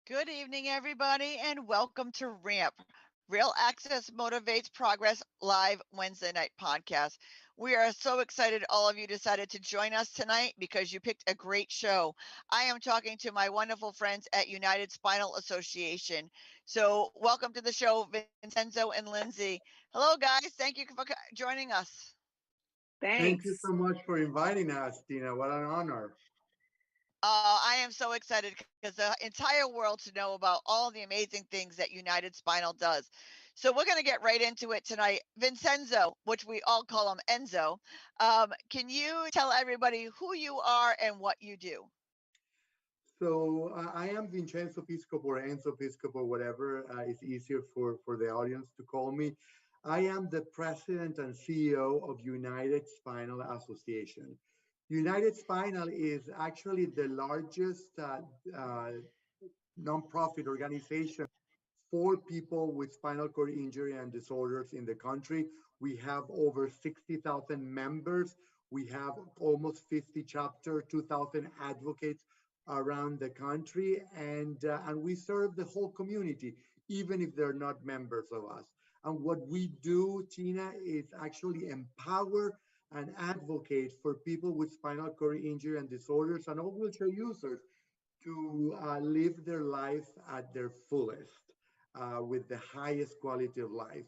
Good evening, everybody, and welcome to RAMP, Real Access Motivates Progress Live Wednesday Night Podcast. We are so excited all of you decided to join us tonight because you picked a great show. I am talking to my wonderful friends at United Spinal Association. So, welcome to the show, Vincenzo and Lindsay. Hello, guys. Thank you for joining us. Thank you Thanks. so much for inviting us, Tina. What an honor. I am so excited because the entire world to know about all the amazing things that United Spinal does. So we're going to get right into it tonight. Vincenzo, which we all call him Enzo, can you tell everybody who you are and what you do? So I am Vincenzo Piscopo or Enzo Piscopo, whatever is easier for the audience to call me. I am the president and CEO of United Spinal Association. United Spinal is actually the largest uh, nonprofit organization for people with spinal cord injury and disorders in the country. We have over 60,000 members. We have almost 50 chapter, 2,000 advocates around the country, and we serve the whole community, even if they're not members of us. And what we do, Tina, is actually empower and advocate for people with spinal cord injury and disorders and all wheelchair users to live their life at their fullest with the highest quality of life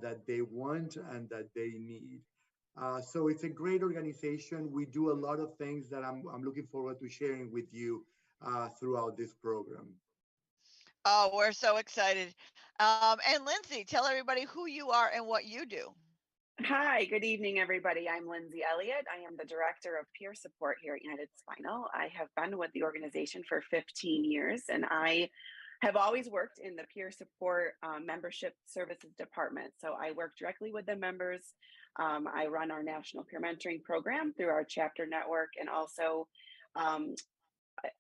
that they want and that they need. So it's a great organization. We do a lot of things that I'm looking forward to sharing with you throughout this program. Oh, we're so excited. And Lindsay, tell everybody who you are and what you do. Hi, good evening, everybody. I'm Lindsay Elliott. I am the Director of Peer Support here at United Spinal. I have been with the organization for 15 years, and I have always worked in the peer support membership services department. So I work directly with the members. I run our national peer mentoring program through our chapter network and also um,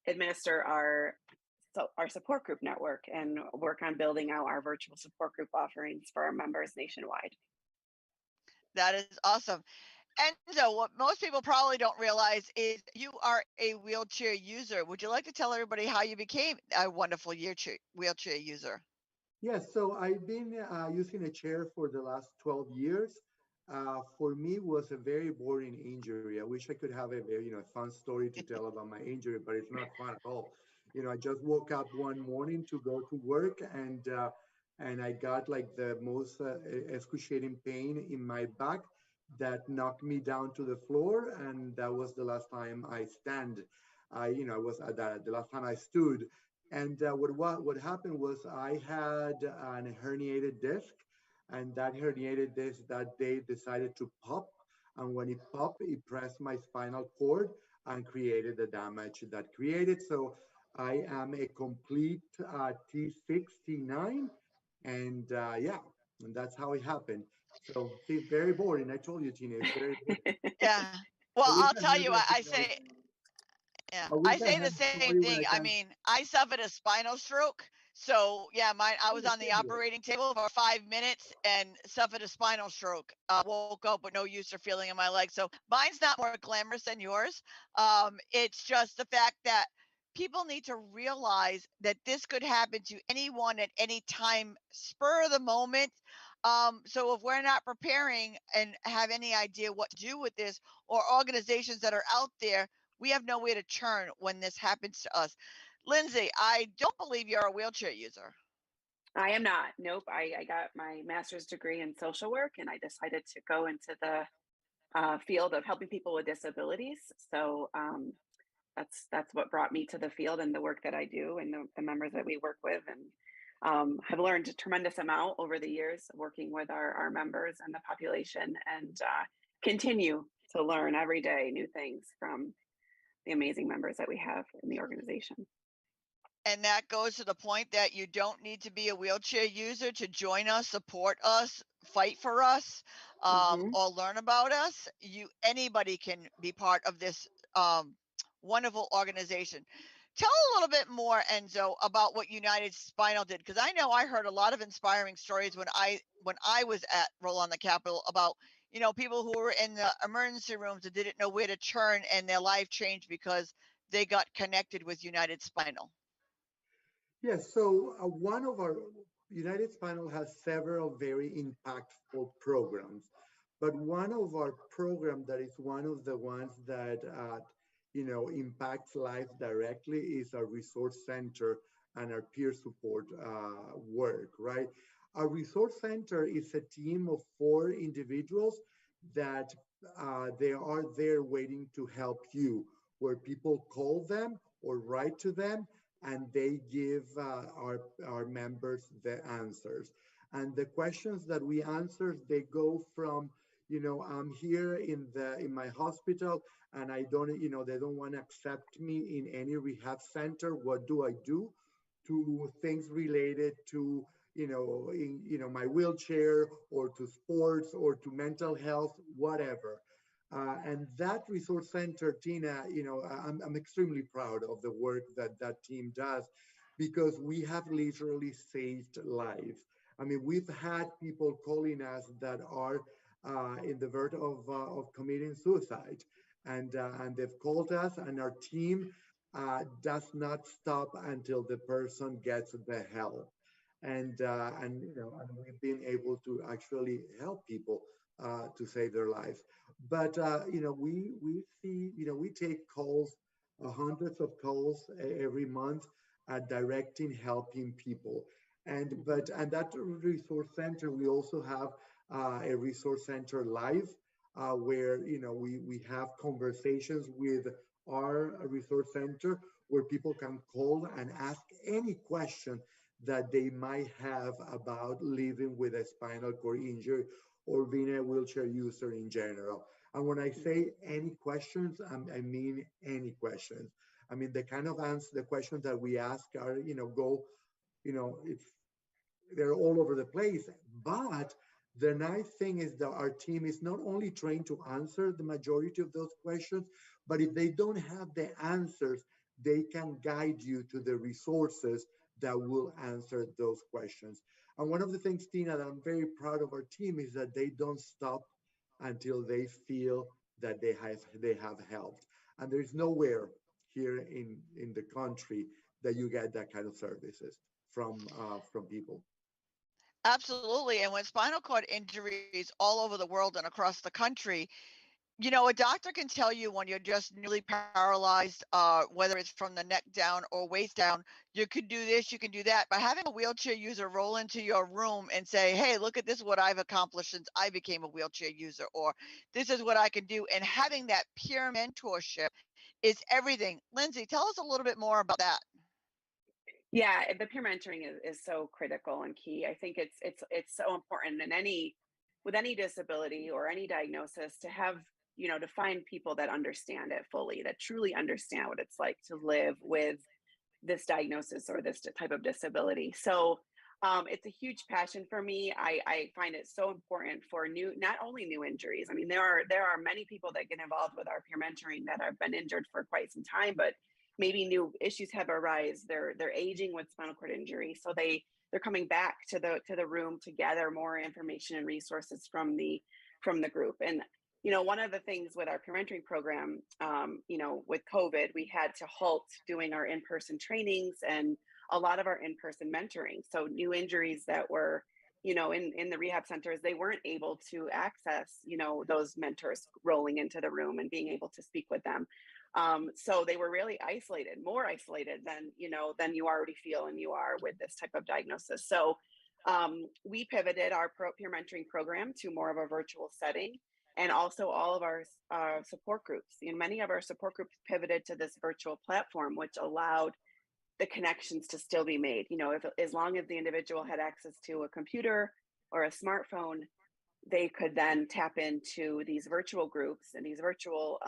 administer our support group network and work on building out our virtual support group offerings for our members nationwide. That is awesome. Enzo, what most people probably don't realize is you are a wheelchair user. Would you like to tell everybody how you became a wonderful wheelchair user? Yes, so I've been using a chair for the last 12 years. For me, it was a very boring injury. I wish I could have a very, fun story to tell about my injury, but it's not fun at all. I just woke up one morning to go to work, and I got like the most excruciating pain in my back that knocked me down to the floor, and that was the last time I stand. I was at the last time I stood. And what happened was I had an herniated disc, and that herniated disc that day decided to pop. And when it popped, it pressed my spinal cord and created the damage that created. So I am a complete T6, T9, and yeah, and that's how it happened. So see, very boring. I told you, Tina, it's very boring. Yeah. Well, I wish I'll I tell had you, that yeah, I wish I I say the had the same story when thing. I I can. mean, I suffered a spinal stroke. So yeah, I was Oh, on the fabulous. operating table for 5 minutes and suffered a spinal stroke. Woke up with no use or feeling in my leg. So mine's not more glamorous than yours. It's just the fact that people need to realize that this could happen to anyone at any time, spur of the moment. So if we're not preparing and have any idea what to do with this, or organizations that are out there, we have nowhere to turn when this happens to us. Lindsay, I don't believe you're a wheelchair user. I am not. Nope. I got my master's degree in social work and I decided to go into the field of helping people with disabilities. So that's what brought me to the field and the work that I do and the members that we work with. And have learned a tremendous amount over the years working with our members and the population and continue to learn every day new things from the amazing members that we have in the organization. And that goes to the point that you don't need to be a wheelchair user to join us, support us, fight for us, Hmm. or learn about us. Anybody can be part of this um, wonderful organization. Tell a little bit more, Enzo, about what United Spinal did, because I know I heard a lot of inspiring stories when I was at Roll on the Capitol about people who were in the emergency rooms that didn't know where to turn, and their life changed because they got connected with United Spinal. Yes, so one of our United Spinal has several very impactful programs, but one of our program that is one of the ones that impacts life directly is our resource center and our peer support work, right? Our resource center is a team of 4 individuals that they are there waiting to help you, where people call them or write to them and they give our members the answers. And the questions that we answer, they go from, I'm here in my hospital and I don't, they don't want to accept me in any rehab center. What do I do? To things related to, my wheelchair or to sports or to mental health, whatever. And that resource center, Tina, I'm extremely proud of the work that that team does because we have literally saved lives. I mean, we've had people calling us that are in the verge of committing suicide, and they've called us, and our team does not stop until the person gets the help. And we've been able to actually help people to save their lives. But we see, we take calls, hundreds of calls every month, directing, helping people. And that resource center, we also have a resource center live, where we have conversations with our resource center where people can call and ask any question that they might have about living with a spinal cord injury or being a wheelchair user in general. And when I say any questions, I mean any questions. I mean, the kind of answer, the questions that we ask are, it's they're all over the place. But the nice thing is that our team is not only trained to answer the majority of those questions, but if they don't have the answers, they can guide you to the resources that will answer those questions. And one of the things, Tina, that I'm very proud of our team is that they don't stop until they feel that they have helped. And there's nowhere here in the country that you get that kind of services from people. Absolutely. And when spinal cord injuries all over the world and across the country, a doctor can tell you when you're just newly paralyzed, whether it's from the neck down or waist down, you can do this, you can do that. But having a wheelchair user roll into your room and say, hey, look at this, what I've accomplished since I became a wheelchair user, or this is what I can do. And having that peer mentorship is everything. Lindsay, tell us a little bit more about that. Yeah, the peer mentoring is so critical and key. I think it's so important in any with any disability or any diagnosis to have, to find people that understand it fully, that truly understand what it's like to live with this diagnosis or this type of disability. So it's a huge passion for me. I find it so important for not only new injuries. I mean, there are many people that get involved with our peer mentoring that have been injured for quite some time, but maybe new issues have arisen. They're aging with spinal cord injury, so they're coming back to the room to gather more information and resources from the group. And one of the things with our peer mentoring program, with COVID, we had to halt doing our in-person trainings and a lot of our in-person mentoring. So new injuries that were, in the rehab centers, they weren't able to access, those mentors rolling into the room and being able to speak with them. So they were really isolated, more isolated than you already feel and you are with this type of diagnosis. So we pivoted our peer mentoring program to more of a virtual setting, and also all of our support groups. Many of our support groups pivoted to this virtual platform, which allowed the connections to still be made. If as long as the individual had access to a computer or a smartphone, they could then tap into these virtual groups and these virtual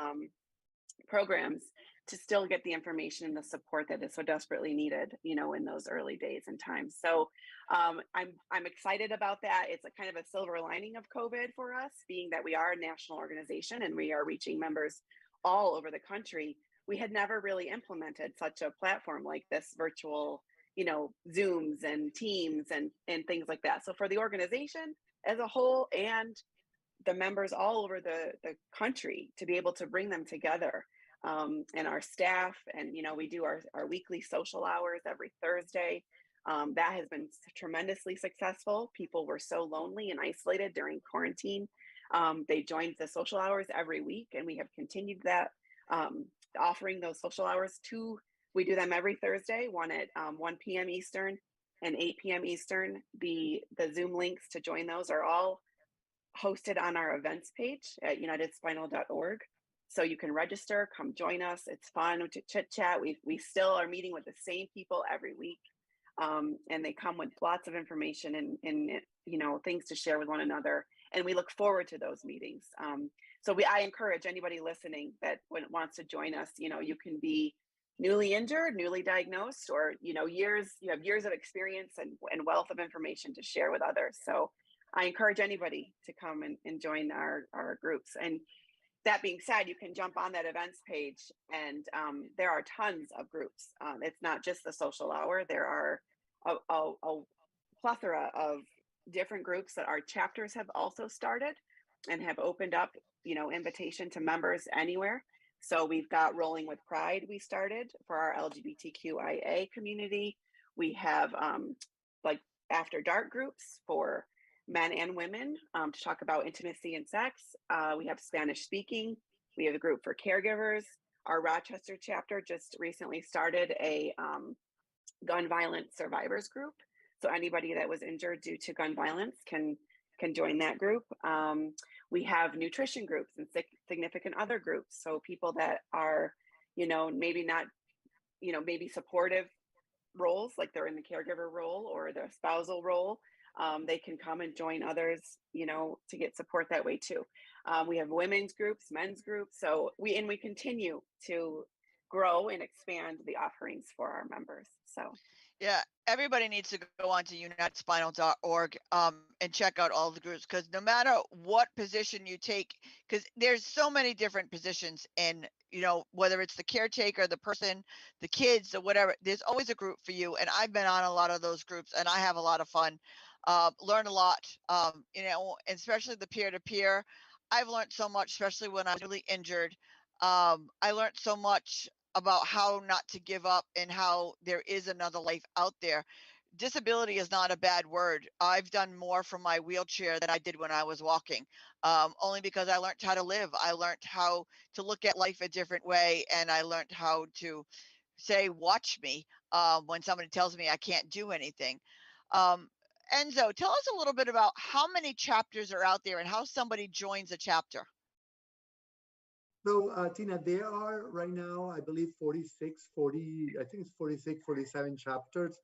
programs to still get the information and the support that is so desperately needed, in those early days and times. So I'm excited about that. It's a kind of a silver lining of COVID for us, being that we are a national organization and we are reaching members all over the country. We had never really implemented such a platform like this, virtual, Zooms and Teams and things like that. So for the organization as a whole and the members all over the country to be able to bring them together, and our staff. And, we do our weekly social hours every Thursday. That has been tremendously successful. People were so lonely and isolated during quarantine. They joined the social hours every week, and we have continued that, offering those social hours we do them every Thursday, one at 1 p.m. Eastern and 8 p.m. Eastern. The Zoom links to join those are all hosted on our events page at unitedspinal.org. So you can register, come join us. It's fun to chit chat. We still are meeting with the same people every week. And they come with lots of information and things to share with one another. And we look forward to those meetings. I encourage anybody listening that wants to join us, you can be newly injured, newly diagnosed, or, you have years of experience and wealth of information to share with others. So I encourage anybody to come and join our groups. And that being said, you can jump on that events page, and there are tons of groups. It's not just the social hour. There are a plethora of different groups that our chapters have also started and have opened up, invitation to members anywhere. So we've got Rolling with Pride we started for our LGBTQIA community. We have like after dark groups for men and women to talk about intimacy and sex. We have Spanish speaking. We have a group for caregivers. Our Rochester chapter just recently started a gun violence survivors group. So anybody that was injured due to gun violence can join that group. We have nutrition groups and significant other groups. So people that are, maybe not, maybe supportive roles, like they're in the caregiver role or the spousal role. They can come and join others, to get support that way too. We have women's groups, men's groups. So we continue to grow and expand the offerings for our members. So yeah, everybody needs to go on to unitedspinal.org and check out all the groups, because no matter what position you take, because there's so many different positions in, whether it's the caretaker, the person, the kids, or whatever, there's always a group for you. And I've been on a lot of those groups and I have a lot of fun, learn a lot, especially the peer-to-peer. I've learned so much, especially when I was really injured. I learned so much about how not to give up and how there is another life out there. Disability is not a bad word. I've done more from my wheelchair than I did when I was walking, only because I learned how to live. I learned how to look at life a different way, and I learned how to say, watch me, when somebody tells me I can't do anything. Um, Enzo, tell us a little bit about how many chapters are out there and how somebody joins a chapter. So, Tina, there are right now, I believe 40, I think it's 46, 47 chapters.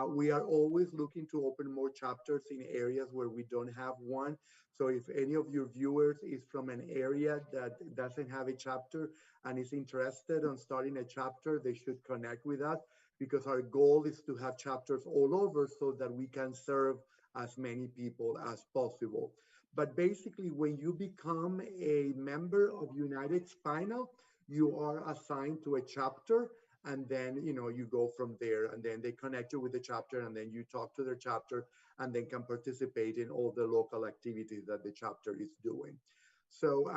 We are always looking to open more chapters in areas where we don't have one. So if any of your viewers is from an area that doesn't have a chapter and is interested in starting a chapter, they should connect with us, because our goal is to have chapters all over so that we can serve as many people as possible. But basically, when you become a member of United Spinal, you are assigned to a chapter, and then you go from there, and then they connect you with the chapter, and then you talk to their chapter, and then can participate in all the local activities that the chapter is doing. So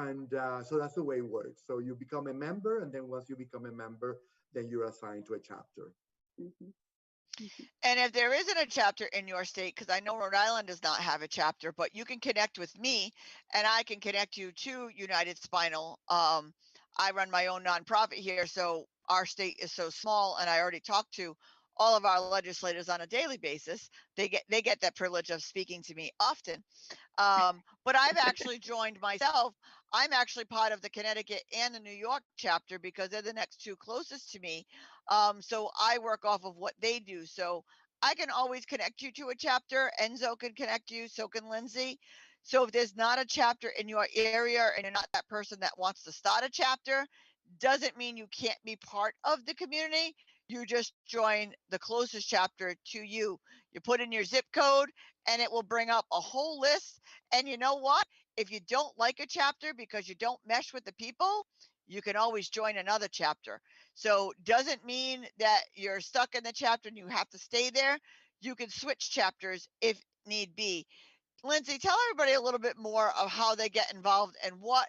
so that's the way it works. So you become a member, and then once you become a member, then you're assigned to a chapter. mm-hmm. And if there isn't a chapter in your state, because I know Rhode Island does not have a chapter, but you can connect with me and I can connect you to United Spinal. I run my own nonprofit here, so our state is so small, and I already talked to all of our legislators on a daily basis. They get that privilege of speaking to me often. But I've actually joined myself. I'm actually part of the Connecticut and the New York chapter because they're the next two closest to me. So I work off of what they do. So I can always connect you to a chapter. Enzo can connect you. So can Lindsay. So if there's not a chapter in your area and you're not that person that wants to start a chapter, doesn't mean you can't be part of the community. You just join the closest chapter to you. You put in your zip code and it will bring up a whole list. And you know what? If you don't like a chapter because you don't mesh with the people, you can always join another chapter. So doesn't mean that you're stuck in the chapter and you have to stay there. You can switch chapters if need be. Lindsay, tell everybody a little bit more of how they get involved and what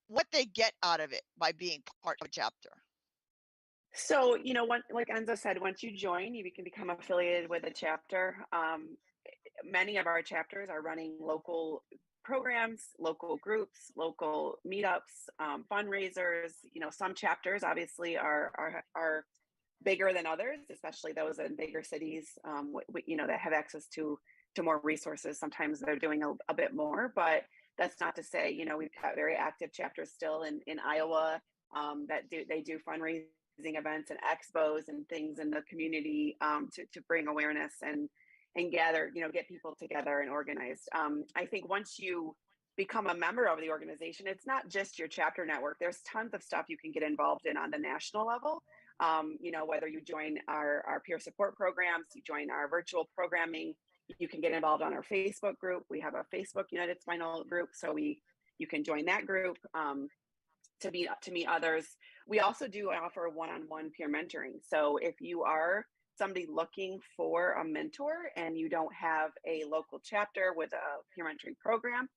what they get out of it by being part of a chapter. So, like Enzo said, once you join, you can become affiliated with a chapter. Many of our chapters are running local programs, local groups, local meetups, fundraisers. Some chapters obviously are bigger than others, especially those in bigger cities, that have access to more resources. Sometimes they're doing a bit more, but that's not to say, we've got very active chapters still in Iowa that do fundraising events and expos and things in the community to bring awareness and gather, get people together and organized. I think once you become a member of the organization, it's not just your chapter network. There's tons of stuff you can get involved in on the national level. Whether you join our peer support programs, you join our virtual programming, you can get involved on our Facebook group. We have a Facebook United Spinal group, so you can join that group to meet others. We also do offer one-on-one peer mentoring. So if you are somebody looking for a mentor and you don't have a local chapter with a peer mentoring program,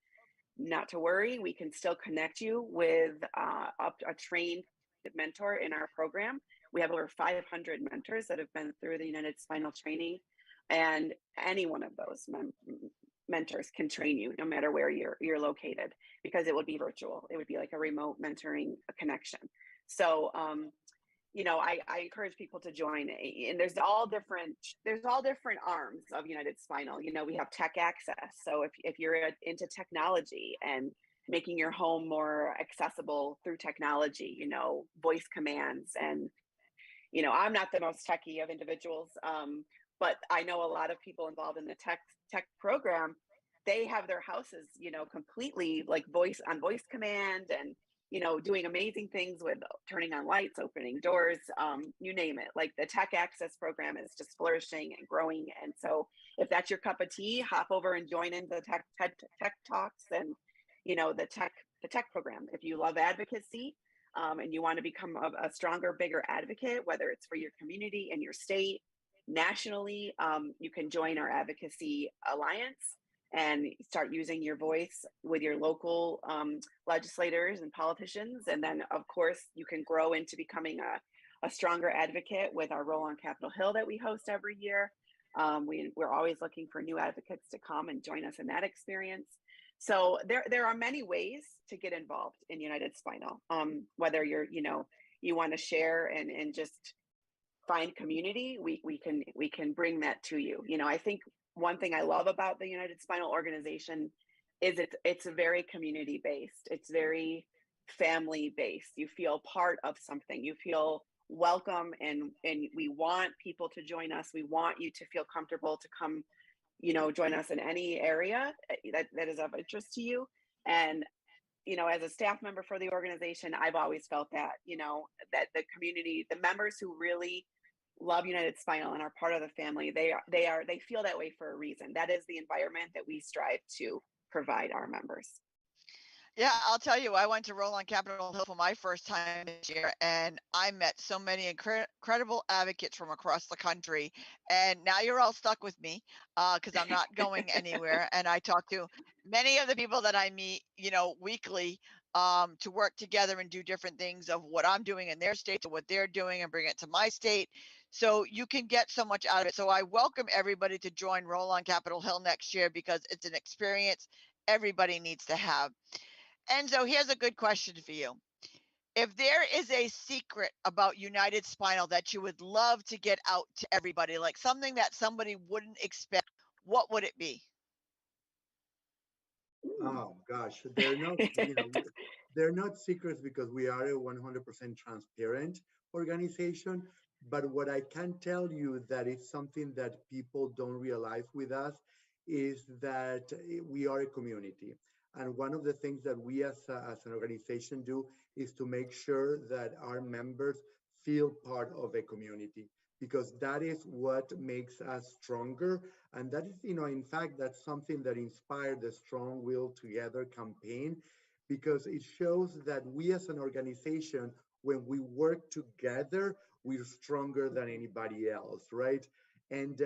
not to worry, we can still connect you with a trained mentor in our program. We have over 500 mentors that have been through the United Spinal training, and any one of those mentors can train you no matter where you're located, because it would be virtual. It would be like a remote mentoring connection. So I encourage people to join, and there's all different arms of United Spinal. We have tech access. So if you're into technology and making your home more accessible through technology, voice commands, and I'm not the most techie of individuals, but I know a lot of people involved in the tech program. They have their houses, completely like voice command, and doing amazing things with turning on lights, opening doors, you name it. Like the tech access program is just flourishing and growing. And so if that's your cup of tea, hop over and join in the tech talks and, the tech program. If you love advocacy and you want to become a stronger, bigger advocate, whether it's for your community and your state, nationally, you can join our advocacy alliance and start using your voice with your local legislators and politicians. And then, of course, you can grow into becoming a stronger advocate with our Roll on Capitol Hill that we host every year. We're always looking for new advocates to come and join us in that experience. So there are many ways to get involved in United Spinal, whether you want to share and just find community, we can bring that to you. I think one thing I love about the United Spinal organization is it's very community based. It's very family based. You feel part of something. You feel welcome, and we want people to join us. We want you to feel comfortable to come, join us in any area that is of interest to you. And as a staff member for the organization, I've always felt that, that the community, the members who really love United Spinal and are part of the family, they feel that way for a reason. That is the environment that we strive to provide our members. Yeah, I'll tell you, I went to Roll on Capitol Hill for my first time this year, and I met so many incredible advocates from across the country. And now you're all stuck with me because I'm not going anywhere. And I talk to many of the people that I meet, weekly to work together and do different things of what I'm doing in their state to what they're doing and bring it to my state. So you can get so much out of it. So I welcome everybody to join Roll on Capitol Hill next year because it's an experience everybody needs to have. And so here's a good question for you. If there is a secret about United Spinal that you would love to get out to everybody, like something that somebody wouldn't expect, what would it be? Oh gosh, they're not, they're not secrets because we are a 100% transparent organization. But what I can tell you that is something that people don't realize with us is that we are a community. And one of the things that we as an organization do is to make sure that our members feel part of a community, because that is what makes us stronger. And that is, in fact, that's something that inspired the Strong Will Together campaign, because it shows that we as an organization, when we work together, we're stronger than anybody else, right? And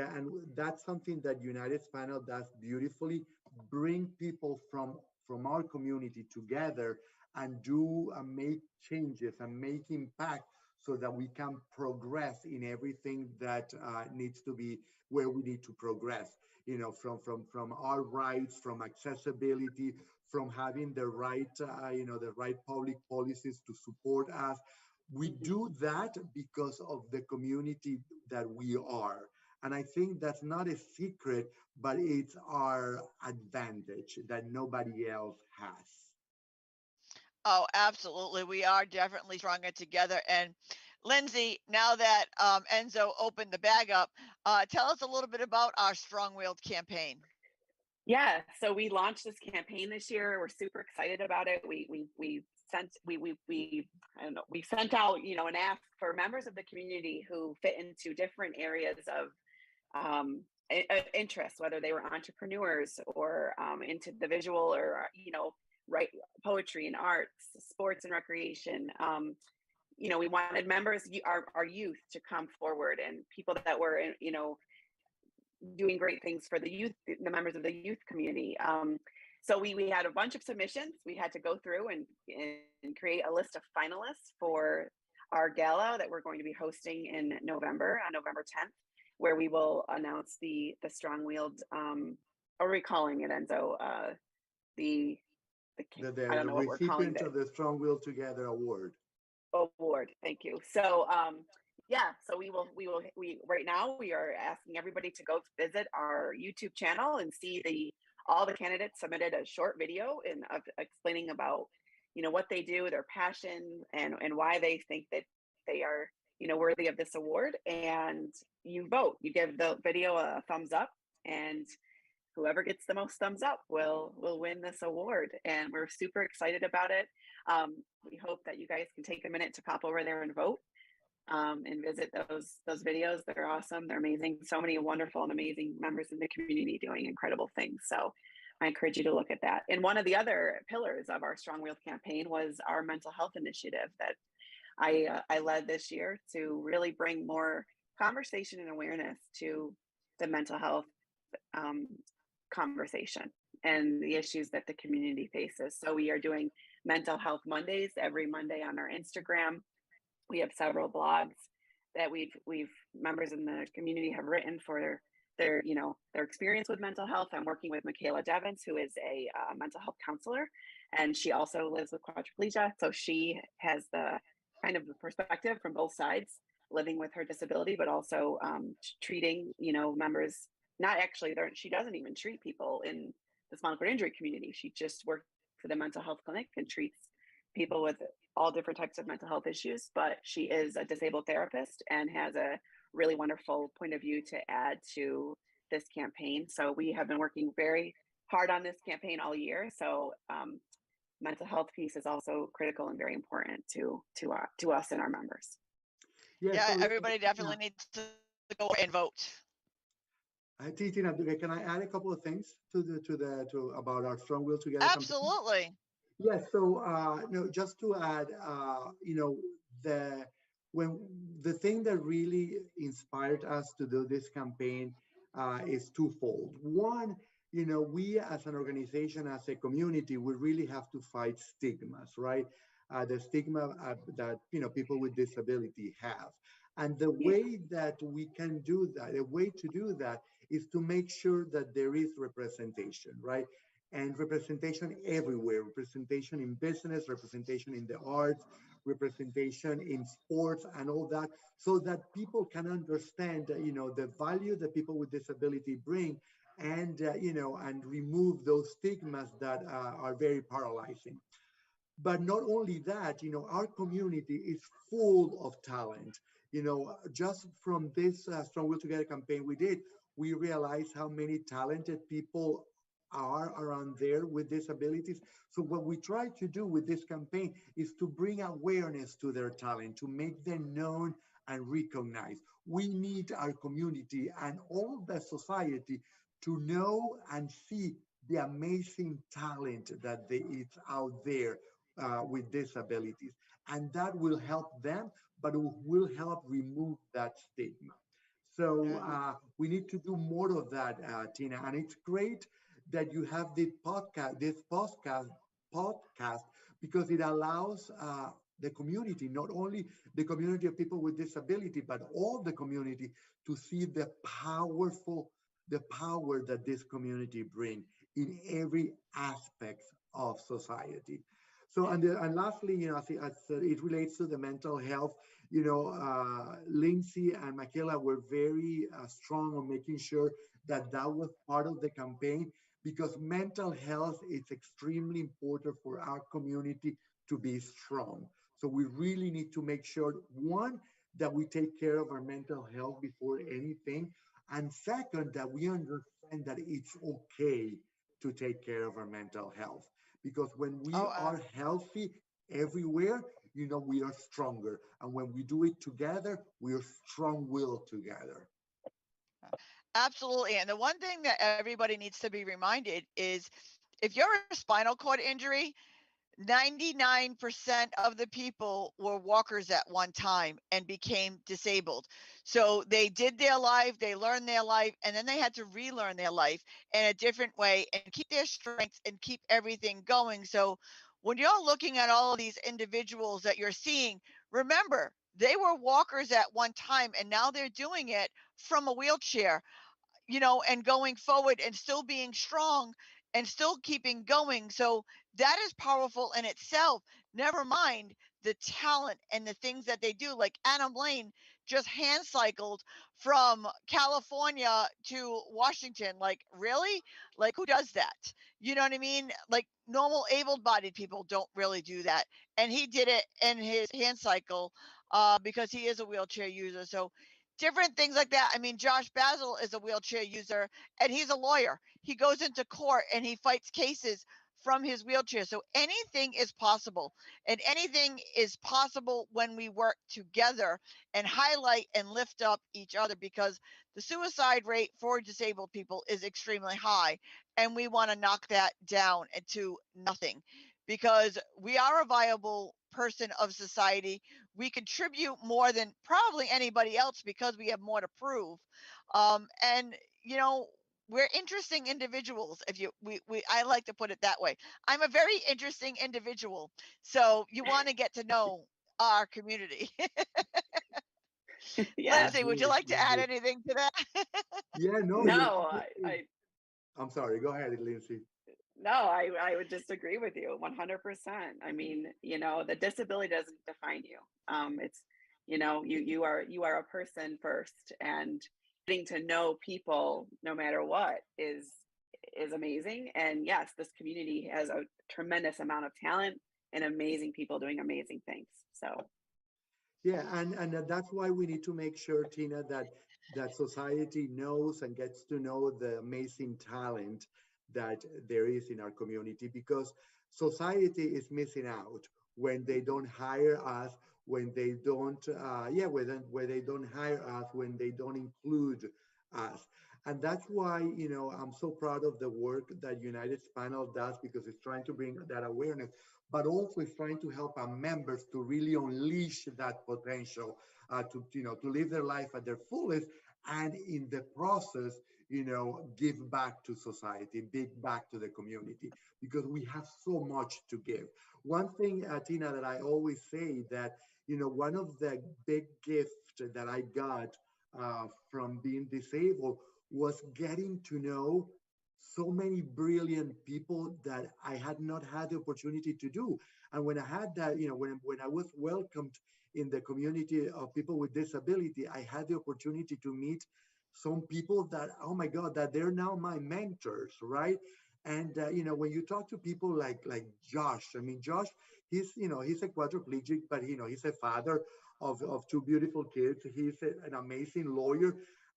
that's something that United Spinal does beautifully, bring people from our community together and do make changes and make impact so that we can progress in everything that needs to be where we need to progress. From our rights, from accessibility, from having the right, the right public policies to support us. We Mhm. do that because of the community that we are. And I think that's not a secret, but it's our advantage that nobody else has. Oh, absolutely. We are definitely stronger together. And Lindsay, now that Enzo opened the bag up, tell us a little bit about our Strong Willed campaign. Yeah, so we launched this campaign this year. We're super excited about it. We sent we I don't know, we sent out, an ask for members of the community who fit into different areas of interest, whether they were entrepreneurs or into the visual or write poetry and arts, sports and recreation. We wanted members, our youth, to come forward, and people that were doing great things for the youth, the members of the youth community. So we had a bunch of submissions. We had to go through and create a list of finalists for our gala that we're going to be hosting in November, on November 10th, where we will announce the strong-willed, what are we calling it, Enzo? The, I The don't know what we're calling recipient it. of the Strong Will Together award. Award. Thank you. So yeah, so we right now we are asking everybody to go visit our YouTube channel and see all the candidates submitted a short video of explaining about what they do, their passion, and why they think that they are worthy of this award. And you vote, you give the video a thumbs up, and whoever gets the most thumbs up will win this award. And we're super excited about it. We hope that you guys can take a minute to pop over there and vote, and visit those videos. They're awesome. They're amazing. So many wonderful and amazing members in the community doing incredible things. So I encourage you to look at that. And one of the other pillars of our Strong Willed campaign was our mental health initiative that I led this year to really bring more conversation and awareness to the mental health um, conversation and the issues that the community faces. So we are doing Mental Health Mondays every Monday on our Instagram. We have several blogs that we've members in the community have written for their experience with mental health. I'm working with Michaela Devins, who is a mental health counselor, and she also lives with quadriplegia. So she has the kind of the perspective from both sides, living with her disability, but also treating members. Not actually, she doesn't even treat people in the spinal cord injury community. She just works for the mental health clinic and treats people with all different types of mental health issues, but she is a disabled therapist and has a really wonderful point of view to add to this campaign. So we have been working very hard on this campaign all year. So mental health piece is also critical and very important to us and our members. Yeah, Yeah, so everybody definitely needs to go and vote. Tina, can I add a couple of things to about our Strong Will Together campaign? Absolutely. Yes. So no, just to add, the when the thing that really inspired us to do this campaign is twofold. One, we as an organization, as a community, we really have to fight stigmas, right? The stigma that people with disability have. And the way that we can do that, a way to do that is to make sure that there is representation, right? And representation everywhere, representation in business, representation in the arts, representation in sports and all that, so that people can understand, the value that people with disability bring, and, and remove those stigmas that are very paralyzing. But not only that, our community is full of talent. Just from this Strong Will Together campaign we did, we realized how many talented people are around there with disabilities. So what we try to do with this campaign is to bring awareness to their talent, to make them known and recognized. We need our community and all the society to know and see the amazing talent that is out there with disabilities. And that will help them, but it will help remove that stigma. So we need to do more of that, Tina. And it's great that you have this podcast because it allows the community, not only the community of people with disability, but all the community, to see the power that this community bring in every aspect of society. So, and lastly, as it relates to the mental health, Lindsay and Michaela were very strong on making sure that that was part of the campaign, because mental health is extremely important for our community to be strong. So we really need to make sure, one, that we take care of our mental health before anything, and second, that we understand that it's okay to take care of our mental health. Because when we Oh, are healthy everywhere, we are stronger. And when we do it together, we are strong-willed together. absolutely. And the one thing that everybody needs to be reminded is if you're a spinal cord injury, 99% of the people were walkers at one time and became disabled. So they did their life, they learned their life, and then they had to relearn their life in a different way and keep their strengths and keep everything going. So when you're looking at all of these individuals that you're seeing, remember, they were walkers at one time and now they're doing it from a wheelchair, and going forward and still being strong and still keeping going. So that is powerful in itself. Never mind the talent and the things that they do. Like Adam Lane just hand cycled from California to Washington. Like, really? Like, who does that? You know what I mean? Like, normal able bodied people don't really do that. And he did it in his hand cycle because he is a wheelchair user. So different things like that. I mean, Josh Basil is a wheelchair user and he's a lawyer. He goes into court and he fights cases from his wheelchair. So anything is possible, and anything is possible when we work together and highlight and lift up each other, because the suicide rate for disabled people is extremely high and we want to knock that down to nothing, because we are a viable person of society. We contribute more than probably anybody else because we have more to prove. And you know, we're interesting individuals. If you we I like to put it that way. I'm a very interesting individual. So you want to get to know our community. Yes. Lindsay, would you Indeed, like to add indeed. anything to that? Yeah, no, you're No, completely. I'm sorry. Go ahead, Lindsay. I would just agree with you 100%. I mean, the disability doesn't define you. It's, you are a person first, and getting to know people no matter what is amazing. And yes, this community has a tremendous amount of talent and amazing people doing amazing things. So, Yeah, and that's why we need to make sure, Tina, that society knows and gets to know the amazing talent that there is in our community, because society is missing out when they don't hire us, when they don't, yeah, where they don't hire us, when they don't include us. And that's why, I'm so proud of the work that United Spinal does, because it's trying to bring that awareness, but also is trying to help our members to really unleash that potential, to live their life at their fullest, and in the process, give back to society, give back to the community, because we have so much to give. One thing, Tina, that I always say, that one of the big gifts that I got from being disabled was getting to know so many brilliant people that I had not had the opportunity to do. And when I had that, when I was welcomed in the community of people with disability, I had the opportunity to meet some people that, oh my God, that they're now my mentors, right? And when you talk to people like Josh, I mean, Josh, he's a quadriplegic, but he's a father of two beautiful kids. He's an amazing lawyer,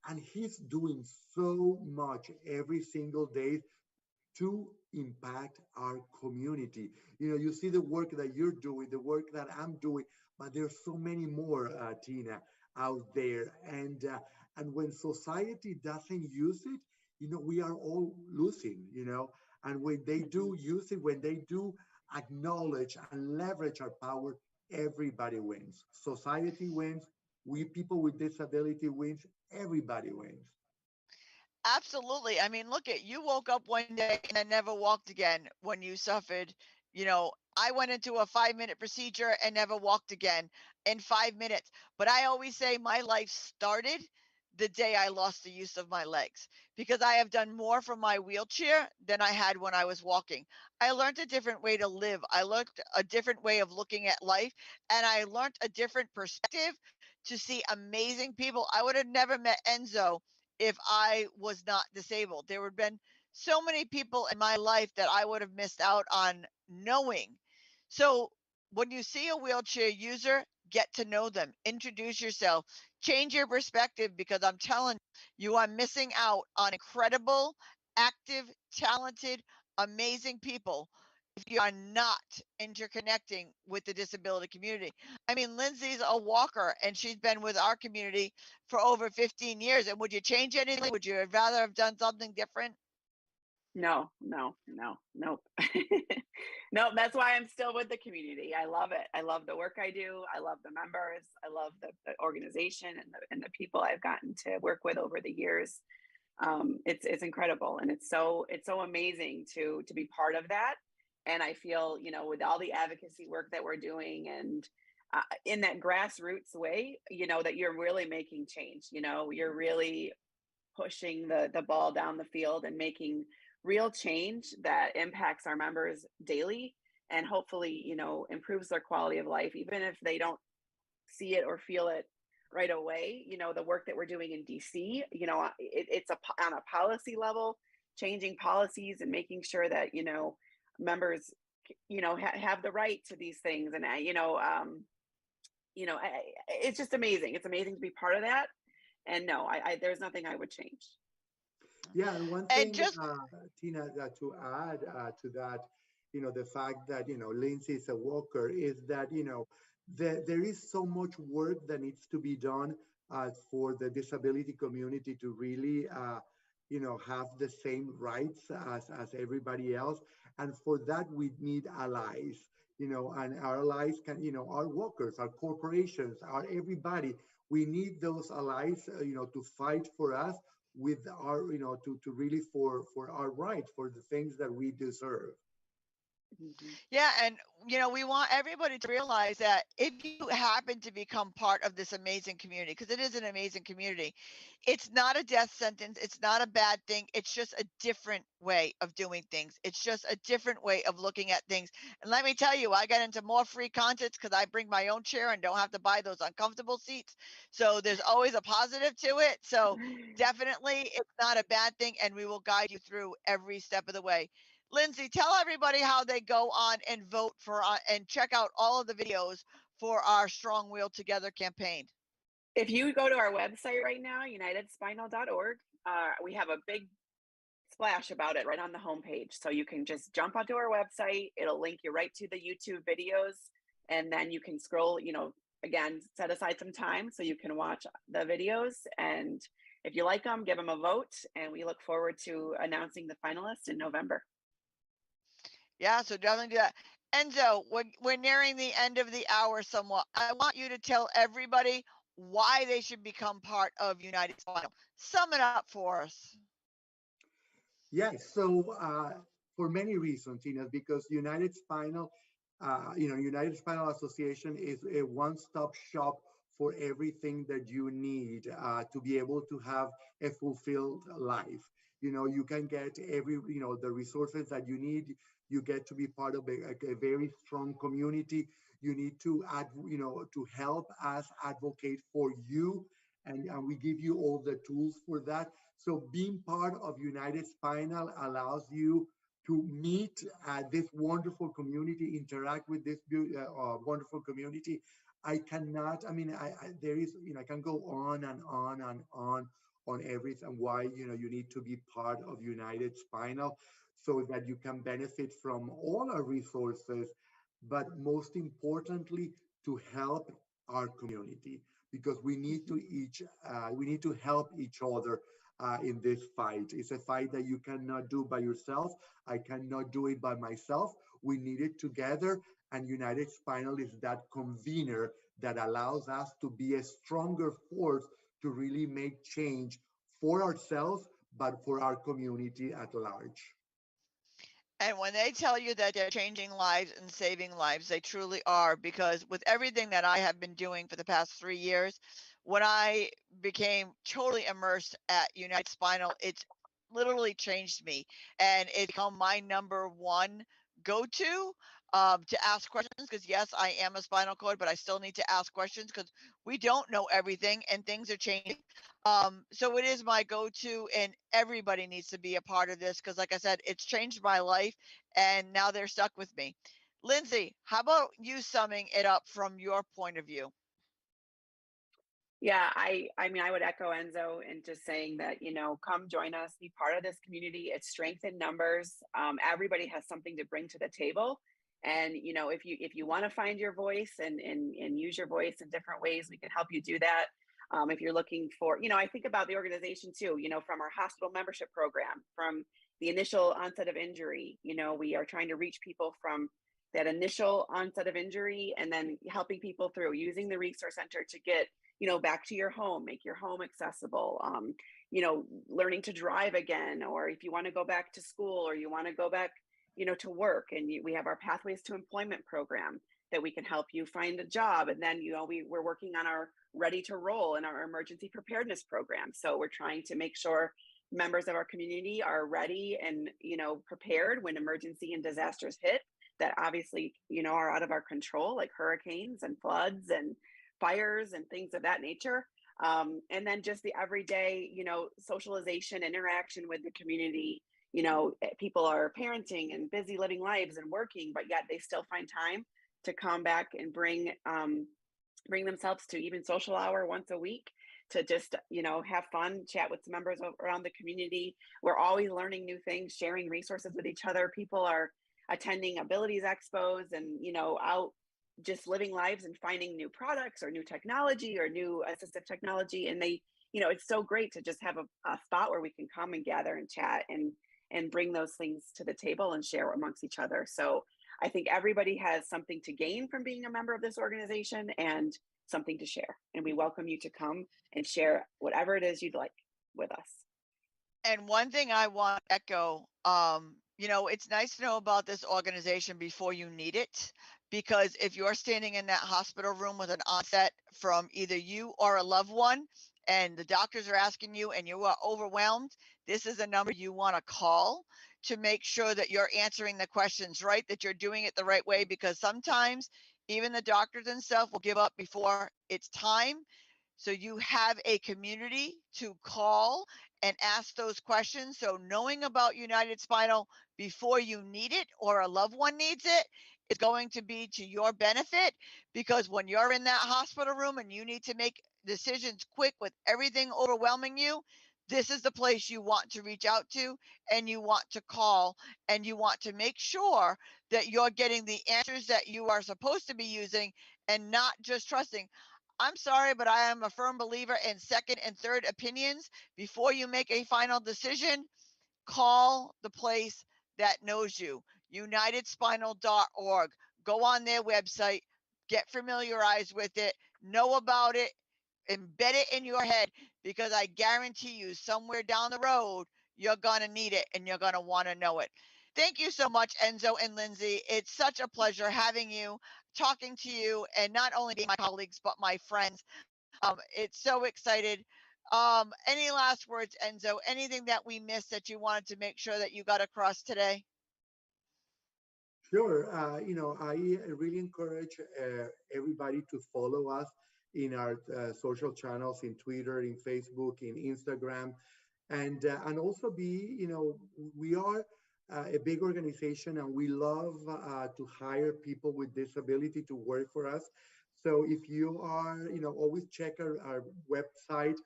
and he's doing so much every single day to impact our community. You see the work that you're doing, the work that I'm doing, but there's so many more, Tina, out there. And when society doesn't use it, we are all losing. And when they do use it, when they do acknowledge and leverage our power, everybody wins. Society wins. We people with disability wins. Everybody wins. Absolutely. I mean, look at, you woke up one day and then never walked again when you suffered, I went into a 5-minute procedure and never walked again in 5 minutes. But I always say my life started the day I lost the use of my legs because I have done more from my wheelchair than I had when I was walking. I learned a different way to live. I learned a different way of looking at life, and I learned a different perspective to see amazing people. I would have never met Enzo if I was not disabled. There would have been so many people in my life that I would have missed out on knowing. So when you see a wheelchair user, get to know them, introduce yourself, change your perspective because I'm telling you, you are missing out on incredible, active, talented, amazing people if you are not interconnecting with the disability community. I mean, Lindsay's a walker and she's been with our community for over 15 years. And would you change anything? Would you rather have done something different? No, no, no, nope. Nope, that's why I'm still with the community. I love it. I love the work I do. I love the members. I love the organization and the people I've gotten to work with over the years. It's incredible, and it's so amazing to be part of that. And I feel, with all the advocacy work that we're doing, and in that grassroots way, that you're really making change. You're really pushing the ball down the field and making real change that impacts our members daily, and hopefully improves their quality of life, even if they don't see it or feel it right away. The work that we're doing in DC, it's on a policy level, changing policies and making sure that members have the right to these things. And it's just amazing. It's amazing to be part of that. And no, I there's nothing I would change. Yeah, and one And thing, just Tina, to add to that, the fact that, Lindsay is a walker is that, there is so much work that needs to be done for the disability community to really, have the same rights as everybody else. And for that, we need allies, and our allies can, our workers, our corporations, our everybody. We need those allies, to fight for us with our, to really for our rights, for the things that we deserve. Mhm. Yeah, and we want everybody to realize that if you happen to become part of this amazing community, because it is an amazing community, it's not a death sentence, it's not a bad thing, it's just a different way of doing things. It's just a different way of looking at things. And let me tell you, I got into more free content because I bring my own chair and don't have to buy those uncomfortable seats. So there's always a positive to it. So definitely it's not a bad thing, and we will guide you through every step of the way. Lindsay, tell everybody how they go on and vote for and check out all of the videos for our Strong Wheel Together campaign. If you go to our website right now, unitedspinal.org, we have a big splash about it right on the homepage. So you can just jump onto our website. It'll link you right to the YouTube videos. And then you can scroll, again, set aside some time so you can watch the videos. And if you like them, give them a vote. And we look forward to announcing the finalists in November. Yeah, so definitely do that. Enzo, we're nearing the end of the hour somewhat. I want you to tell everybody why they should become part of United Spinal. Sum it up for us. Yes, so for many reasons, Tina, because United Spinal Association is a one-stop shop for everything that you need to be able to have a fulfilled life. You can get the resources that you need. You get to be part of a very strong community. You need to to help us advocate for you, and we give you all the tools for that. So being part of United Spinal allows you to meet this wonderful community, interact with this wonderful community. I cannot, I mean, there is, I can go on and on and on everything, why, you need to be part of United Spinal so that you can benefit from all our resources, but most importantly, to help our community, because we need to help each other in this fight. It's a fight that you cannot do by yourself. I cannot do it by myself. We need it together, and United Spinal is that convener that allows us to be a stronger force to really make change for ourselves, but for our community at large. And when they tell you that they're changing lives and saving lives, they truly are. Because with everything that I have been doing for the past 3 years, when I became totally immersed at United Spinal, it's literally changed me. And it's become my number one go to ask questions. Because, yes, I am a spinal cord, but I still need to ask questions because we don't know everything and things are changing. So it is my go-to, and everybody needs to be a part of this because, like I said, it's changed my life, and now they're stuck with me. Lindsay, how about you summing it up from your point of view? Yeah, I mean, I would echo Enzo in just saying that, come join us, be part of this community. It's strength in numbers. Everybody has something to bring to the table. And, if you want to find your voice and use your voice in different ways, we can help you do that. If you're looking for, I think about the organization too, from our hospital membership program, from the initial onset of injury, we are trying to reach people from that initial onset of injury and then helping people through using the resource center to get back to your home, make your home accessible, learning to drive again, or if you want to go back to school or you want to go back, to work. And we have our Pathways to Employment program that we can help you find a job. And then, we're working on our Ready to Roll and our emergency preparedness program. So we're trying to make sure members of our community are ready and, prepared when emergency and disasters hit that obviously, are out of our control, like hurricanes and floods and fires and things of that nature. And then just the everyday, socialization, interaction with the community. People are parenting and busy living lives and working, but yet they still find time to come back and bring themselves to even social hour once a week to just, have fun, chat with members around the community. We're always learning new things, sharing resources with each other. People are attending abilities expos and, out just living lives and finding new products or new technology or new assistive technology. And they, it's so great to just have a spot where we can come and gather and chat and bring those things to the table and share amongst each other. So I think everybody has something to gain from being a member of this organization and something to share. And we welcome you to come and share whatever it is you'd like with us. And one thing I want to echo, it's nice to know about this organization before you need it, because if you're standing in that hospital room with an onset from either you or a loved one, and the doctors are asking you and you are overwhelmed, this is a number you want to call to make sure that you're answering the questions right, that you're doing it the right way, because sometimes even the doctors and stuff will give up before it's time. So you have a community to call and ask those questions. So knowing about United Spinal before you need it or a loved one needs it is going to be to your benefit, because when you're in that hospital room and you need to make decisions quick with everything overwhelming you, this is the place you want to reach out to, and you want to call, and you want to make sure that you're getting the answers that you are supposed to be using and not just trusting. I'm sorry, but I am a firm believer in second and third opinions. Before you make a final decision, call the place that knows you. UnitedSpinal.org. Go on their website, get familiarized with it, know about it, embed it in your head, because I guarantee you somewhere down the road, you're going to need it and you're going to want to know it. Thank you so much, Enzo and Lindsay. It's such a pleasure having you, talking to you, and not only being my colleagues, but my friends. It's so excited. Any last words, Enzo? Anything that we missed that you wanted to make sure that you got across today? Sure. I really encourage everybody to follow us in our social channels, in Twitter, in Facebook, in Instagram, and also be, we are a big organization, and we love to hire people with disability to work for us. So if you are, always check our website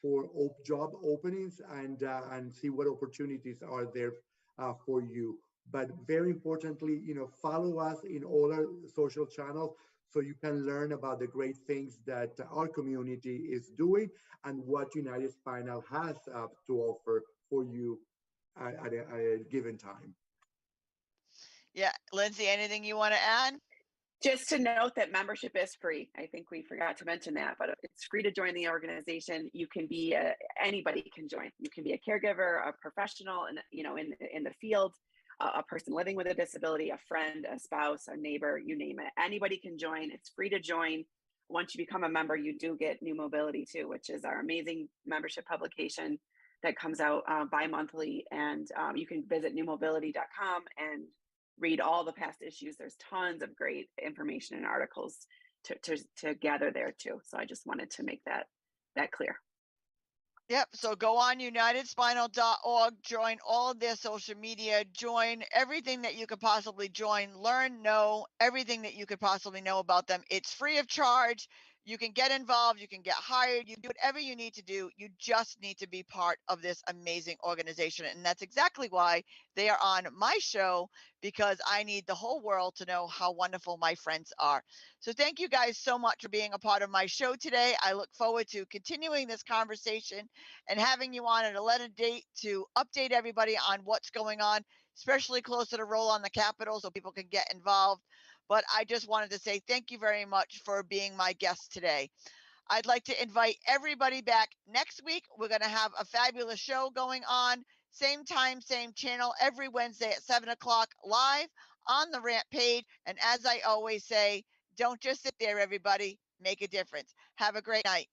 for job openings and see what opportunities are there for you. But very importantly, follow us in all our social channels so you can learn about the great things that our community is doing and what United Spinal has to offer for you at a given time. Yeah, Lindsay, anything you want to add? Just to note that membership is free. I think we forgot to mention that, but it's free to join the organization. You can be anybody can join. You can be a caregiver, a professional, and in the field. a person living with a disability, a friend, a spouse, a neighbor, you name it. Anybody can join. It's free to join. Once you become a member, you do get New Mobility too, which is our amazing membership publication that comes out bi-monthly. And you can visit newmobility.com and read all the past issues. There's tons of great information and articles to gather there too. So I just wanted to make that clear. Yep. So go on unitedspinal.org, join all of their social media, join everything that you could possibly join, learn, know everything that you could possibly know about them. It's free of charge. You can get involved, you can get hired, you do whatever you need to do. You just need to be part of this amazing organization. And that's exactly why they are on my show, because I need the whole world to know how wonderful my friends are. So thank you guys so much for being a part of my show today. I look forward to continuing this conversation and having you on at a later date to update everybody on what's going on, especially closer to roll on the Capitol so people can get involved. But I just wanted to say thank you very much for being my guest today. I'd like to invite everybody back next week. We're going to have a fabulous show going on. Same time, same channel, every Wednesday at 7 o'clock live on the Rant page. And as I always say, don't just sit there, everybody. Make a difference. Have a great night.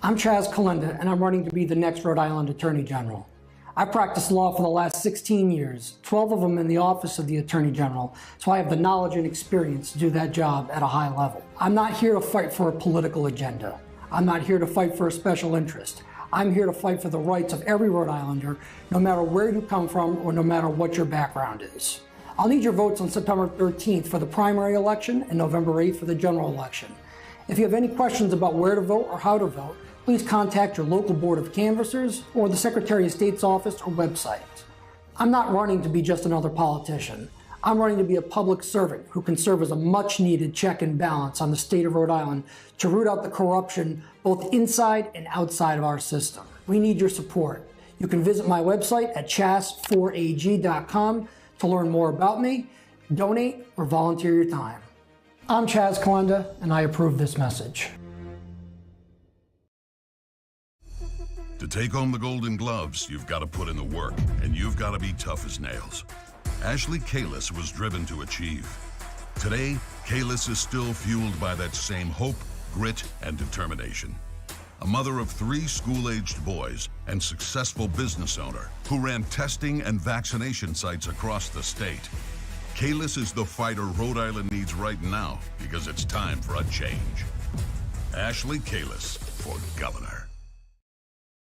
I'm Chaz Kalenda, and I'm running to be the next Rhode Island Attorney General. I practiced law for the last 16 years, 12 of them in the office of the Attorney General, so I have the knowledge and experience to do that job at a high level. I'm not here to fight for a political agenda. I'm not here to fight for a special interest. I'm here to fight for the rights of every Rhode Islander, no matter where you come from or no matter what your background is. I'll need your votes on September 13th for the primary election and November 8th for the general election. If you have any questions about where to vote or how to vote, please contact your local Board of Canvassers or the Secretary of State's office or website. I'm not running to be just another politician. I'm running to be a public servant who can serve as a much-needed check and balance on the state of Rhode Island to root out the corruption both inside and outside of our system. We need your support. You can visit my website at chas4ag.com to learn more about me, donate, or volunteer your time. I'm Chaz Kalenda, and I approve this message. To take home the Golden Gloves, you've got to put in the work, and you've got to be tough as nails. Ashley Kalis was driven to achieve. Today, Kalis is still fueled by that same hope, grit, and determination. A mother of 3 school-aged boys and successful business owner who ran testing and vaccination sites across the state. Kalis is the fighter Rhode Island needs right now because it's time for a change. Ashley Kalis for governor.